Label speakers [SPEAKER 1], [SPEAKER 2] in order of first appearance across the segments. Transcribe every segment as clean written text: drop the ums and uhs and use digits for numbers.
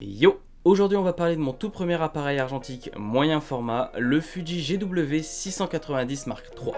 [SPEAKER 1] Yo! Aujourd'hui on va parler de mon tout premier appareil argentique moyen format, le Fuji GW690 Mark III.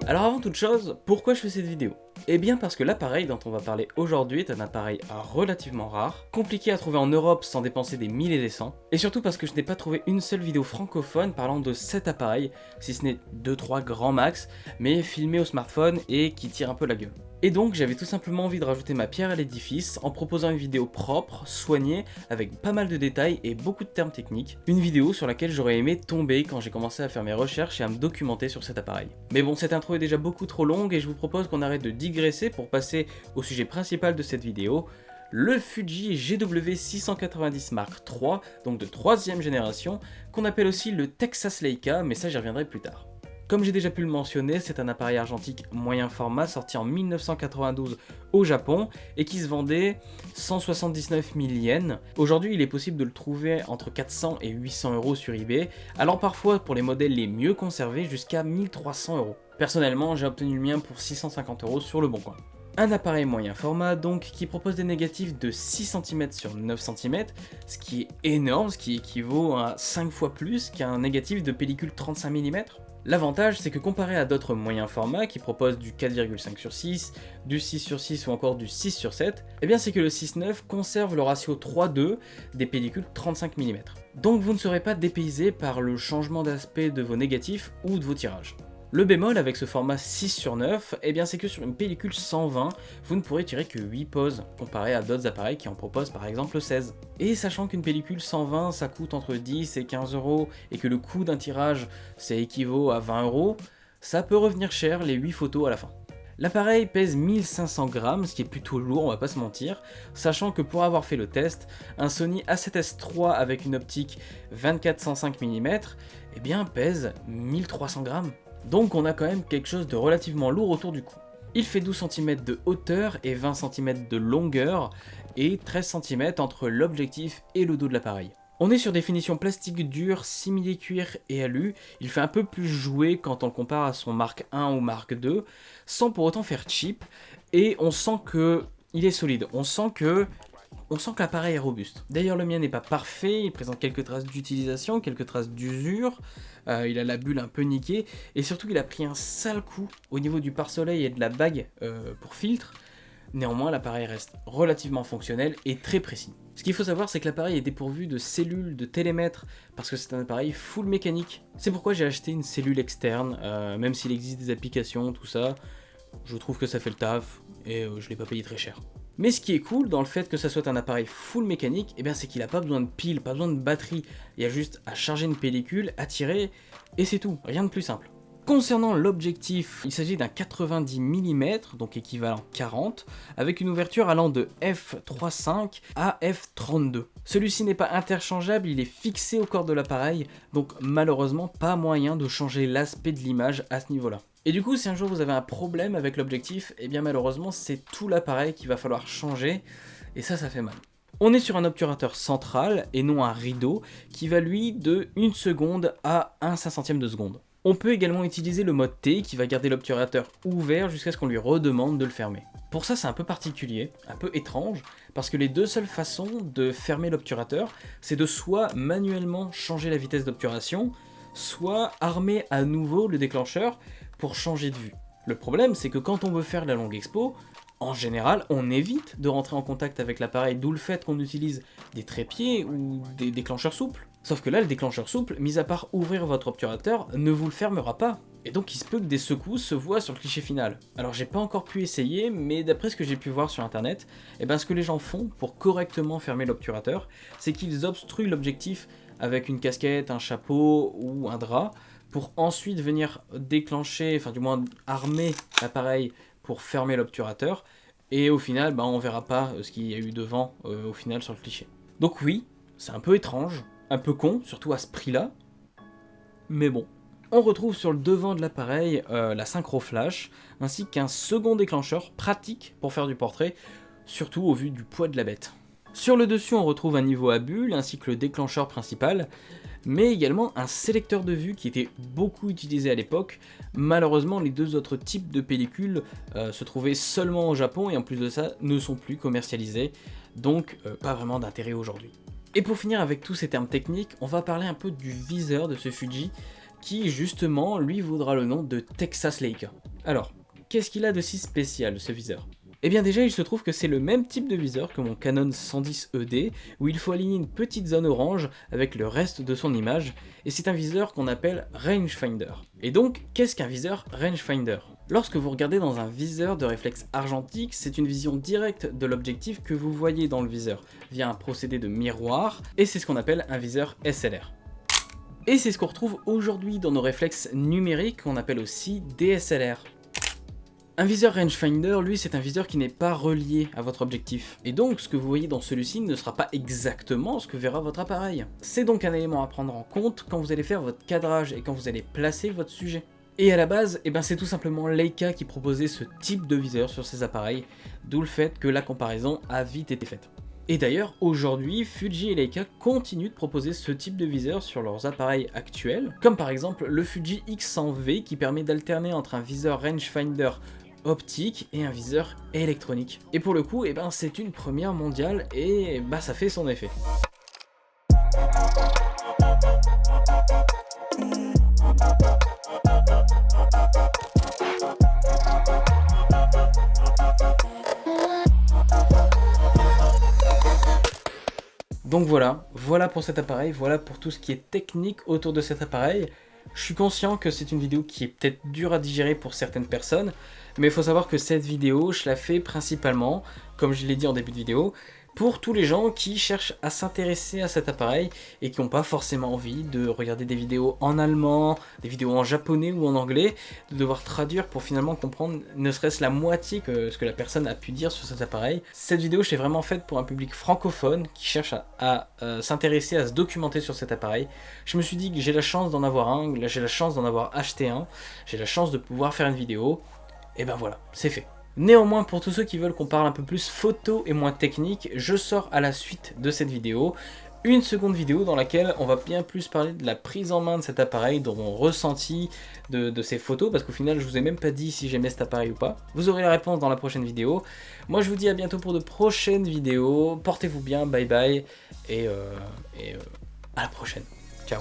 [SPEAKER 1] Alors avant toute chose, pourquoi je fais cette vidéo? Eh bien parce que l'appareil dont on va parler aujourd'hui est un appareil relativement rare, compliqué à trouver en Europe sans dépenser des milliers et des cents, et surtout parce que je n'ai pas trouvé une seule vidéo francophone parlant de cet appareil, si ce n'est 2-3 grands max, mais filmé au smartphone et qui tire un peu la gueule. Et donc j'avais tout simplement envie de rajouter ma pierre à l'édifice en proposant une vidéo propre, soignée, avec pas mal de détails et beaucoup de termes techniques. Une vidéo sur laquelle j'aurais aimé tomber quand j'ai commencé à faire mes recherches et à me documenter sur cet appareil. Mais bon, cette intro est déjà beaucoup trop longue et je vous propose qu'on arrête de digresser pour passer au sujet principal de cette vidéo, le Fuji GW690 Mark III, donc de 3ème génération, qu'on appelle aussi le Texas Leica, mais ça j'y reviendrai plus tard. Comme j'ai déjà pu le mentionner, c'est un appareil argentique moyen format sorti en 1992 au Japon et qui se vendait 179 000 yens. Aujourd'hui, il est possible de le trouver entre 400 et 800 euros sur eBay, allant parfois pour les modèles les mieux conservés jusqu'à 1300 euros. Personnellement, j'ai obtenu le mien pour 650 euros sur le bon coin. Un appareil moyen format donc qui propose des négatifs de 6 cm sur 9 cm, ce qui est énorme, ce qui équivaut à 5 fois plus qu'un négatif de pellicule 35 mm. L'avantage, c'est que comparé à d'autres moyens formats qui proposent du 4,5 sur 6, du 6 sur 6 ou encore du 6 sur 7, eh bien c'est que le 6.9 conserve le ratio 3:2 des pellicules 35 mm. Donc vous ne serez pas dépaysé par le changement d'aspect de vos négatifs ou de vos tirages. Le bémol avec ce format 6 sur 9, eh bien c'est que sur une pellicule 120, vous ne pourrez tirer que 8 poses, comparé à d'autres appareils qui en proposent par exemple 16. Et sachant qu'une pellicule 120 ça coûte entre 10 et 15 euros, et que le coût d'un tirage ça équivaut à 20 euros, ça peut revenir cher les 8 photos à la fin. L'appareil pèse 1500 grammes, ce qui est plutôt lourd, on va pas se mentir, sachant que pour avoir fait le test, un Sony A7S III avec une optique 24-105 mm, eh bien pèse 1300 grammes. Donc on a quand même quelque chose de relativement lourd autour du cou. Il fait 12 cm de hauteur et 20 cm de longueur et 13 cm entre l'objectif et le dos de l'appareil. On est sur des finitions plastique dures, simili-cuir et alu, il fait un peu plus joué quand on le compare à son Mark I ou Mark II, sans pour autant faire cheap, et on sent que il est solide, on sent que l'appareil est robuste. D'ailleurs le mien n'est pas parfait, il présente quelques traces d'utilisation, quelques traces d'usure, il a la bulle un peu niquée, et surtout il a pris un sale coup au niveau du pare-soleil et de la bague pour filtre. Néanmoins l'appareil reste relativement fonctionnel et très précis. Ce qu'il faut savoir c'est que l'appareil est dépourvu de cellules de télémètre, parce que c'est un appareil full mécanique. C'est pourquoi j'ai acheté une cellule externe, même s'il existe des applications, tout ça, je trouve que ça fait le taf, et je l'ai pas payé très cher. Mais ce qui est cool dans le fait que ça soit un appareil full mécanique, eh bien c'est qu'il n'a pas besoin de piles, pas besoin de batterie, il y a juste à charger une pellicule, à tirer, et c'est tout, rien de plus simple. Concernant l'objectif, il s'agit d'un 90 mm, donc équivalent 40, avec une ouverture allant de f3.5 à f32. Celui-ci n'est pas interchangeable, il est fixé au corps de l'appareil, donc malheureusement pas moyen de changer l'aspect de l'image à ce niveau-là. Et du coup, si un jour vous avez un problème avec l'objectif, eh bien malheureusement c'est tout l'appareil qu'il va falloir changer, et ça fait mal. On est sur un obturateur central et non un rideau qui va lui de 1 seconde à 1/500 de seconde. On peut également utiliser le mode T qui va garder l'obturateur ouvert jusqu'à ce qu'on lui redemande de le fermer. Pour ça c'est un peu particulier, un peu étrange, parce que les deux seules façons de fermer l'obturateur, c'est de soit manuellement changer la vitesse d'obturation, soit armer à nouveau le déclencheur pour changer de vue. Le problème c'est que quand on veut faire la longue expo, en général on évite de rentrer en contact avec l'appareil, d'où le fait qu'on utilise des trépieds ou des déclencheurs souples. Sauf que là le déclencheur souple, mis à part ouvrir votre obturateur, ne vous le fermera pas. Et donc il se peut que des secousses se voient sur le cliché final. Alors j'ai pas encore pu essayer, mais d'après ce que j'ai pu voir sur internet, ce que les gens font pour correctement fermer l'obturateur, c'est qu'ils obstruent l'objectif avec une casquette, un chapeau ou un drap, pour ensuite venir déclencher, enfin du moins armer l'appareil pour fermer l'obturateur, et au final on verra pas ce qu'il y a eu devant au final sur le cliché. Donc oui, c'est un peu étrange, un peu con, surtout à ce prix-là, mais bon. On retrouve sur le devant de l'appareil la synchro flash, ainsi qu'un second déclencheur pratique pour faire du portrait, surtout au vu du poids de la bête. Sur le dessus on retrouve un niveau à bulles ainsi que le déclencheur principal, mais également un sélecteur de vue qui était beaucoup utilisé à l'époque. Malheureusement, les deux autres types de pellicules se trouvaient seulement au Japon et en plus de ça ne sont plus commercialisés, donc pas vraiment d'intérêt aujourd'hui. Et pour finir avec tous ces termes techniques, on va parler un peu du viseur de ce Fuji qui justement lui vaudra le nom de Texas Leica. Alors, qu'est-ce qu'il a de si spécial ce viseur ? Eh bien déjà il se trouve que c'est le même type de viseur que mon Canon 110 ED, où il faut aligner une petite zone orange avec le reste de son image, et c'est un viseur qu'on appelle rangefinder. Et donc, qu'est-ce qu'un viseur rangefinder ? Lorsque vous regardez dans un viseur de réflexe argentique, c'est une vision directe de l'objectif que vous voyez dans le viseur, via un procédé de miroir, et c'est ce qu'on appelle un viseur SLR. Et c'est ce qu'on retrouve aujourd'hui dans nos réflexes numériques, qu'on appelle aussi DSLR. Un viseur rangefinder, lui, c'est un viseur qui n'est pas relié à votre objectif. Et donc, ce que vous voyez dans celui-ci ne sera pas exactement ce que verra votre appareil. C'est donc un élément à prendre en compte quand vous allez faire votre cadrage et quand vous allez placer votre sujet. Et à la base, c'est tout simplement Leica qui proposait ce type de viseur sur ses appareils, d'où le fait que la comparaison a vite été faite. Et d'ailleurs, aujourd'hui, Fuji et Leica continuent de proposer ce type de viseur sur leurs appareils actuels, comme par exemple le Fuji X100V qui permet d'alterner entre un viseur rangefinder optique et un viseur électronique. Et pour le coup, c'est une première mondiale et ça fait son effet. Donc voilà pour cet appareil, voilà pour tout ce qui est technique autour de cet appareil. Je suis conscient que c'est une vidéo qui est peut-être dure à digérer pour certaines personnes, mais il faut savoir que cette vidéo, je la fais principalement, comme je l'ai dit en début de vidéo, pour tous les gens qui cherchent à s'intéresser à cet appareil et qui n'ont pas forcément envie de regarder des vidéos en allemand, des vidéos en japonais ou en anglais, de devoir traduire pour finalement comprendre ne serait-ce la moitié que ce que la personne a pu dire sur cet appareil. Cette vidéo, je l'ai vraiment faite pour un public francophone qui cherche à s'intéresser, à se documenter sur cet appareil. Je me suis dit que j'ai la chance d'en avoir un, j'ai la chance d'en avoir acheté un, j'ai la chance de pouvoir faire une vidéo, et voilà, c'est fait. Néanmoins, pour tous ceux qui veulent qu'on parle un peu plus photo et moins technique, je sors à la suite de cette vidéo une seconde vidéo dans laquelle on va bien plus parler de la prise en main de cet appareil, de mon ressenti de ces photos, parce qu'au final je vous ai même pas dit si j'aimais cet appareil ou pas. Vous aurez la réponse dans la prochaine vidéo. Moi je vous dis à bientôt pour de prochaines vidéos, portez-vous bien, bye bye, et à la prochaine. Ciao.